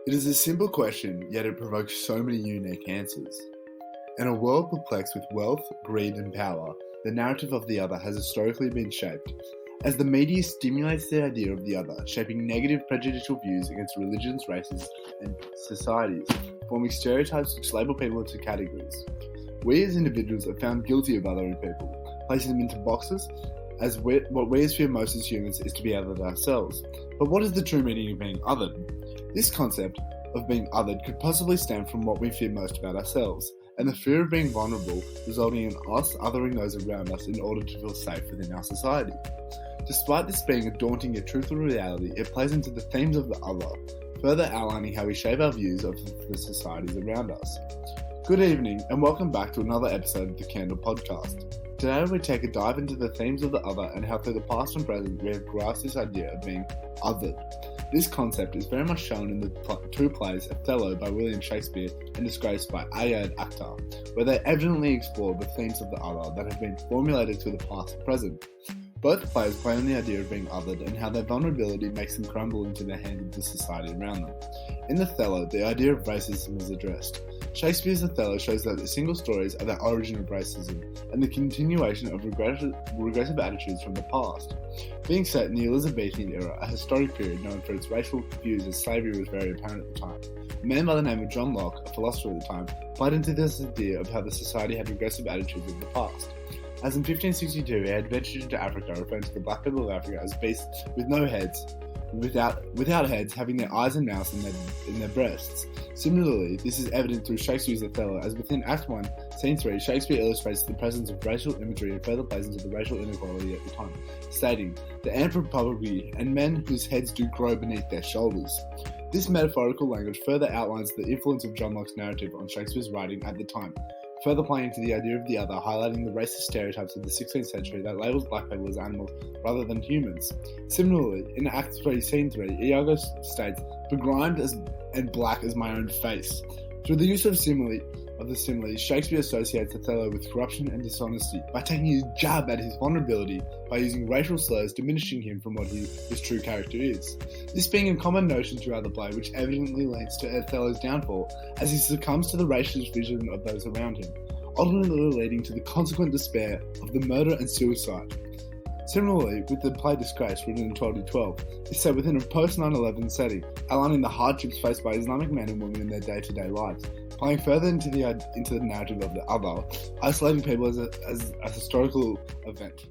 It is a simple question, yet it provokes so many unique answers. In a world perplexed with wealth, greed, and power, the narrative of the other has historically been shaped. As the media stimulates the idea of the other, shaping negative prejudicial views against religions, races, and societies, forming stereotypes which label people into categories. We as individuals are found guilty of othering people, placing them into boxes, as what we fear most as humans is to be othered ourselves. But what is the true meaning of being othered? This concept of being othered could possibly stem from what we fear most about ourselves, and the fear of being vulnerable resulting in us othering those around us in order to feel safe within our society. Despite this being a daunting yet truthful reality, it plays into the themes of the other, further outlining how we shape our views of the societies around us. Good evening, and welcome back to another episode of the Candle Podcast. Today we take a dive into the themes of the other and how through the past and present we have grasped this idea of being othered. This concept is very much shown in the two plays Othello by William Shakespeare and Disgrace by Ayad Akhtar, where they evidently explore the themes of the other that have been formulated through the past and present. Both plays play on the idea of being othered and how their vulnerability makes them crumble into the hands of the society around them. In Othello, the idea of racism is addressed. Shakespeare's Othello shows that the single stories are the origin of racism and the continuation of regressive attitudes from the past. Being set in the Elizabethan era, a historic period known for its racial views as slavery was very apparent at the time, a man by the name of John Locke, a philosopher at the time, played into this idea of how the society had regressive attitudes of the past. As in 1562, he had ventured into Africa, referring to the black people of Africa as beasts with no heads, without heads, having their eyes and mouths in their breasts. Similarly, this is evident through Shakespeare's Othello, as within Act 1, Scene 3, Shakespeare illustrates the presence of racial imagery and further plays into the racial inequality at the time, stating, "The anthropology and men whose heads do grow beneath their shoulders." This metaphorical language further outlines the influence of John Locke's narrative on Shakespeare's writing at the time, further playing into the idea of the other, highlighting the racist stereotypes of the 16th century that labels black people as animals rather than humans. Similarly, in Act 3, Scene 3, Iago states, "Begrimed and black as my own face." Through the use of the simile, Shakespeare associates Othello with corruption and dishonesty by taking his jab at his vulnerability by using racial slurs, diminishing him from what his true character is. This being a common notion throughout the play, which evidently leads to Othello's downfall as he succumbs to the racist vision of those around him, ultimately leading to the consequent despair of the murder and suicide. Similarly, with the play Disgrace, written in 1212, is set within a post-9/11 setting, outlining the hardships faced by Islamic men and women in their day-to-day lives, playing further into the narrative of the other, isolating people as a historical event.